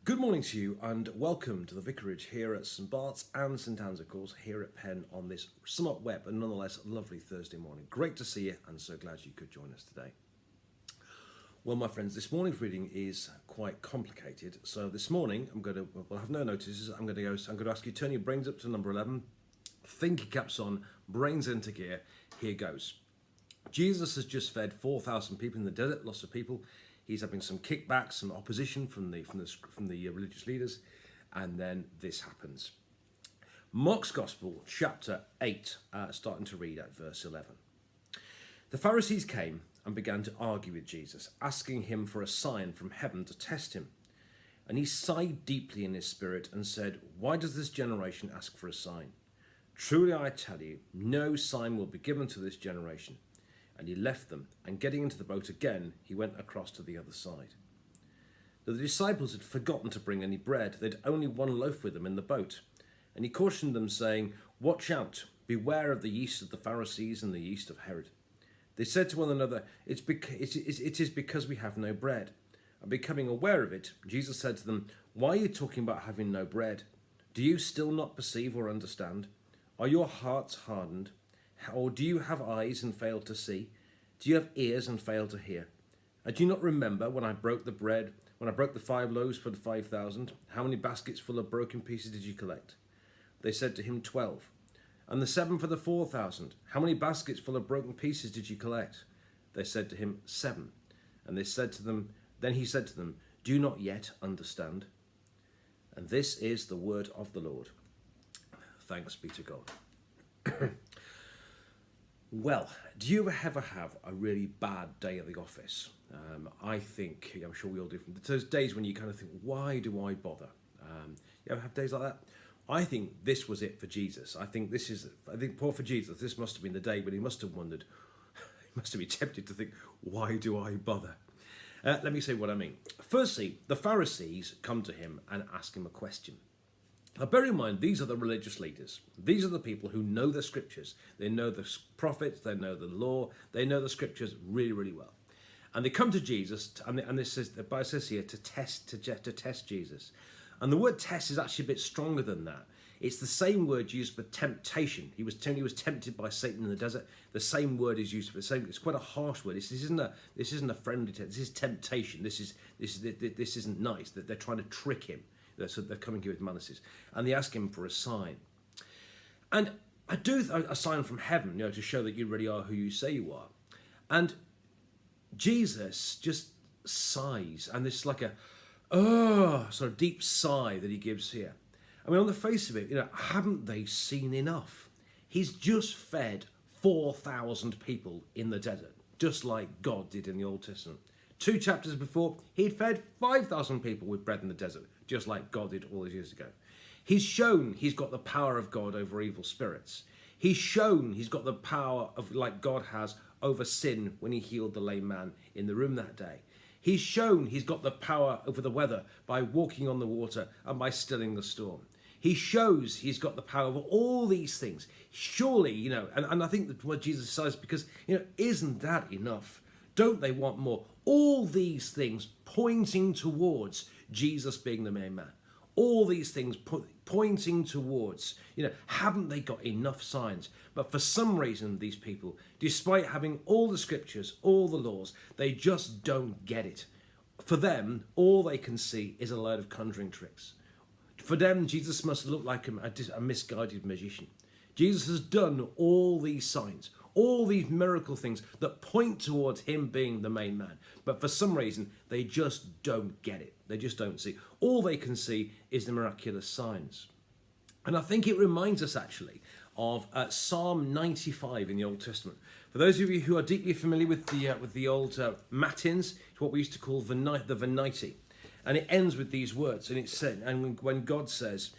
Good morning to you and welcome to the Vicarage here at St Bart's and St Anne's, of course, here at Penn on this somewhat wet but nonetheless lovely Thursday morning. Great to see you and so glad you could join us today. Well, my friends, this morning's reading is quite complicated. So this morning we'll have no notices. I'm going to ask you to turn your brains up to number 11, thinking caps on, brains into gear. Here goes. Jesus has just fed 4,000 people in the desert, lots of people. He's having some kickbacks, some opposition from the religious leaders, and then this happens. Mark's Gospel, chapter 8, starting to read at verse 11. The Pharisees came and began to argue with Jesus, asking him for a sign from heaven to test him. And he sighed deeply in his spirit and said, "Why does this generation ask for a sign? Truly I tell you, no sign will be given to this generation." And he left them, and getting into the boat again, he went across to the other side. Now the disciples had forgotten to bring any bread. They'd only one loaf with them in the boat. And he cautioned them, saying, "Watch out, beware of the yeast of the Pharisees and the yeast of Herod." They said to one another, it is because we have no bread. And becoming aware of it, Jesus said to them, "Why are you talking about having no bread? Do you still not perceive or understand? Are your hearts hardened? Or do you have eyes and fail to see? Do you have ears and fail to hear? And do you not remember when I broke the bread, when I broke the 5 loaves for the 5,000? How many baskets full of broken pieces did you collect?" They said to him, 12. "And the 7 for the 4,000? How many baskets full of broken pieces did you collect?" They said to him, 7. And then he said to them, "Do you not yet understand?" And this is the word of the Lord. Thanks be to God. Well, do you ever have a really bad day at the office? I'm sure we all do. Those days when you kind of think, why do I bother? You ever have days like that? I think this was it for Jesus. I think poor for Jesus, this must have been the day when he must have wondered, he must have been tempted to think, why do I bother? Let me say what I mean. Firstly, the Pharisees come to him and ask him a question. Now, bear in mind, these are the religious leaders. These are the people who know the scriptures. They know the prophets, they know the law, they know the scriptures really, really well. And they come to Jesus, and the Bible says here, to test Jesus. And the word test is actually a bit stronger than that. It's the same word used for temptation. He was tempted by Satan in the desert. The same word is used for the same. It's quite a harsh word. This isn't a friendly test. This is temptation. This isn't nice. That they're trying to trick him. So they're coming here with malices, and they ask him for a sign. And I do a sign from heaven, to show that you really are who you say you are. And Jesus just sighs, and this like a sort of deep sigh that he gives here. I mean, on the face of it, haven't they seen enough? He's just fed 4,000 people in the desert, just like God did in the Old Testament. 2 chapters before, he'd fed 5,000 people with bread in the desert, just like God did all those years ago. He's shown he's got the power of God over evil spirits. He's shown he's got the power of, like God has, over sin when he healed the lame man in the room that day. He's shown he's got the power over the weather by walking on the water and by stilling the storm. He shows he's got the power over all these things. Surely, and I think that what Jesus says, because, isn't that enough? Don't they want more? All these things pointing towards Jesus being the main man. All these things pointing towards, haven't they got enough signs? But for some reason, these people, despite having all the scriptures, all the laws, they just don't get it. For them, all they can see is a load of conjuring tricks. For them, Jesus must look like a misguided magician. Jesus has done all these signs, all these miracle things that point towards him being the main man. But for some reason, they just don't get it. They just don't see. All they can see is the miraculous signs. And I think it reminds us actually of Psalm 95 in the Old Testament. For those of you who are deeply familiar with the old matins, it's what we used to call the Venite. And it ends with these words. And it said, and when God says,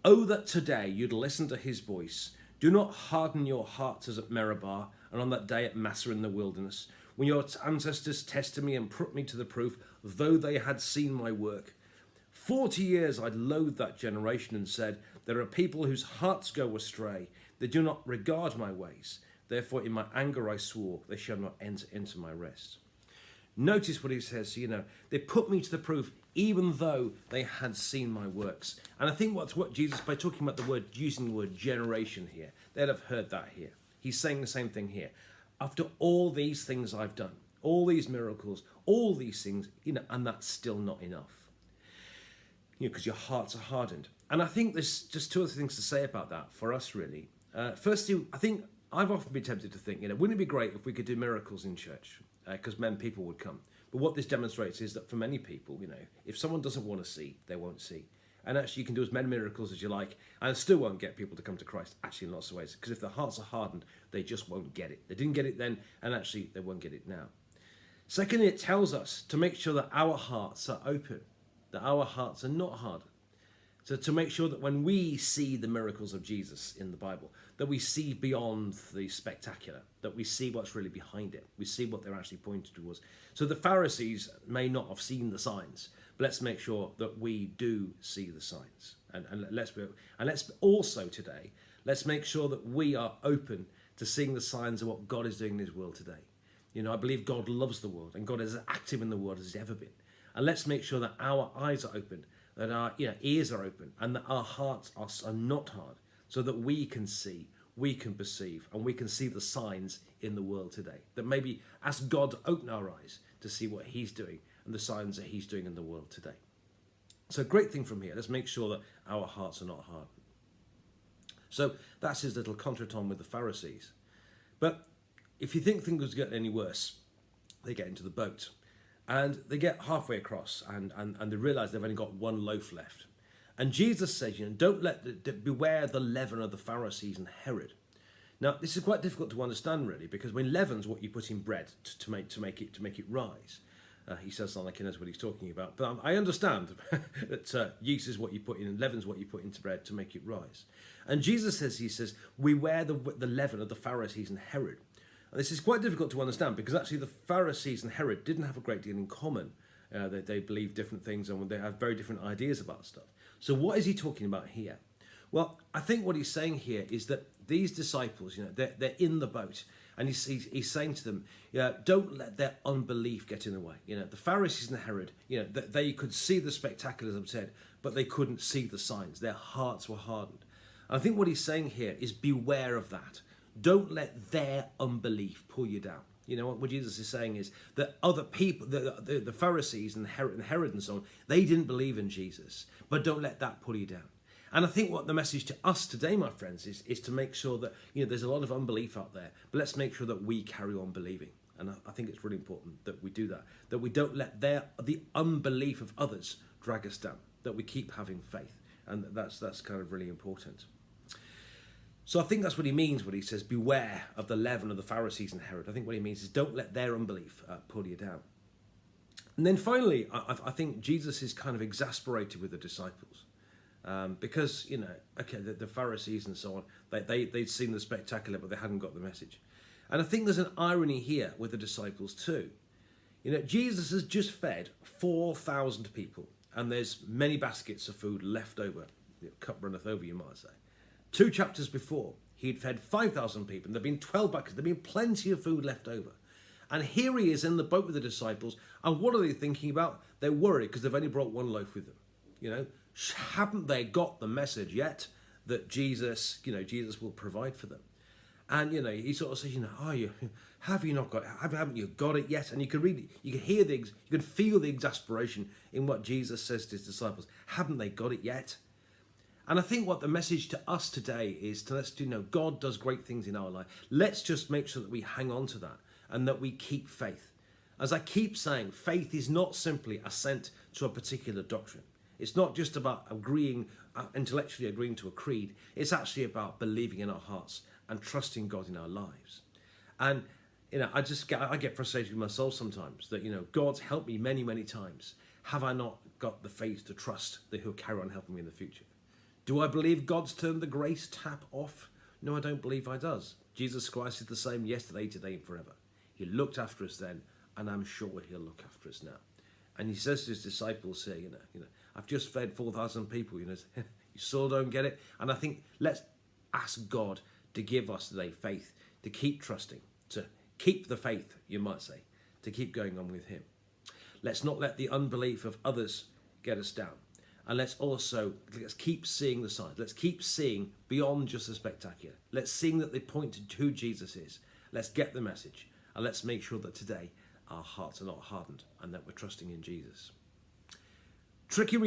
"Oh, that today you'd listen to his voice. Do not harden your hearts as at Meribah and on that day at Massah in the wilderness, when your ancestors tested me and put me to the proof, though they had seen my work. 40 years I loathed that generation and said, there are people whose hearts go astray. They do not regard my ways. Therefore in my anger I swore, they shall not enter into my rest." Notice what he says, they put me to the proof even though they had seen my works. And I think what Jesus, by talking about using the word generation here, they'd have heard that here. He's saying the same thing here. After all these things I've done, all these miracles, all these things, and that's still not enough. Because your hearts are hardened. And I think there's just two other things to say about that for us, really. Firstly, I think I've often been tempted to think, wouldn't it be great if we could do miracles in church? Because then people would come. But what this demonstrates is that for many people, if someone doesn't want to see, they won't see. And actually, you can do as many miracles as you like, and still won't get people to come to Christ, actually in lots of ways. Because if their hearts are hardened, they just won't get it. They didn't get it then, and actually, they won't get it now. Secondly, it tells us to make sure that our hearts are open, that our hearts are not hardened. So to make sure that when we see the miracles of Jesus in the Bible, that we see beyond the spectacular, that we see what's really behind it. We see what they're actually pointing towards. So the Pharisees may not have seen the signs, but let's make sure that we do see the signs. And let's also today, let's make sure that we are open to seeing the signs of what God is doing in his world today. I believe God loves the world, and God is as active in the world as he's ever been. And let's make sure that our eyes are open, that our ears are open, and that our hearts are not hard, so that we can see, we can perceive, and we can see the signs in the world today. That maybe ask God to open our eyes to see what he's doing and the signs that he's doing in the world today. So great thing from here. Let's make sure that our hearts are not hard. So that's his little contretemps with the Pharisees. But if you think things get any worse, they get into the boat. And they get halfway across and they realize they've only got one loaf left. And Jesus says, beware the leaven of the Pharisees and Herod. Now, this is quite difficult to understand, really, because when leaven's what you put in bread to make it rise. He says something like he knows what he's talking about. But I understand that yeast is what you put in, and leaven's what you put into bread to make it rise. And Jesus says, beware the leaven of the Pharisees and Herod. And this is quite difficult to understand because actually the Pharisees and Herod didn't have a great deal in common. They believed different things and they have very different ideas about stuff. So what is he talking about here? Well, I think what he's saying here is that these disciples, they're in the boat, and he's saying to them, don't let their unbelief get in the way. The Pharisees and Herod, they could see the spectacular, as I've said, but they couldn't see the signs. Their hearts were hardened. And I think what he's saying here is beware of that. Don't let their unbelief pull you down. What Jesus is saying is that other people, the Pharisees and Herod and so on, they didn't believe in Jesus, but don't let that pull you down. And I think what the message to us today, my friends, is to make sure that, there's a lot of unbelief out there, but let's make sure that we carry on believing. And I think it's really important that we do that we don't let the unbelief of others drag us down, that we keep having faith. And that's kind of really important. So I think that's what he means when he says, beware of the leaven of the Pharisees and Herod. I think what he means is don't let their unbelief pull you down. And then finally, I think Jesus is kind of exasperated with the disciples. Because, the Pharisees and so on, they'd seen the spectacular, but they hadn't got the message. And I think there's an irony here with the disciples too. Jesus has just fed 4,000 people, and there's many baskets of food left over. Cup runneth over, you might say. 2 chapters before, he'd fed 5,000 people, and there'd been 12 buckets. There'd been plenty of food left over. And here he is in the boat with the disciples, and what are they thinking about? They're worried because they've only brought one loaf with them. Haven't they got the message yet that Jesus will provide for them? And he sort of says, haven't you got it yet? And you can read it, you can hear you can feel the exasperation in what Jesus says to his disciples. Haven't they got it yet? And I think what the message to us today is God does great things in our life. Let's just make sure that we hang on to that and that we keep faith. As I keep saying, faith is not simply assent to a particular doctrine. It's not just about intellectually agreeing to a creed. It's actually about believing in our hearts and trusting God in our lives. And I get frustrated with myself sometimes that God's helped me many, many times. Have I not got the faith to trust that he'll carry on helping me in the future? Do I believe God's turned the grace tap off? No, I don't believe he does. Jesus Christ is the same yesterday, today, and forever. He looked after us then, and I'm sure he'll look after us now. And he says to his disciples here, I've just fed 4,000 people, you still don't get it. And I think let's ask God to give us today faith, to keep trusting, to keep the faith, you might say, to keep going on with him. Let's not let the unbelief of others get us down. And let's keep seeing the signs. Let's keep seeing beyond just the spectacular. Let's see that they point to who Jesus is. Let's get the message. And let's make sure that today our hearts are not hardened and that we're trusting in Jesus. Tricky read.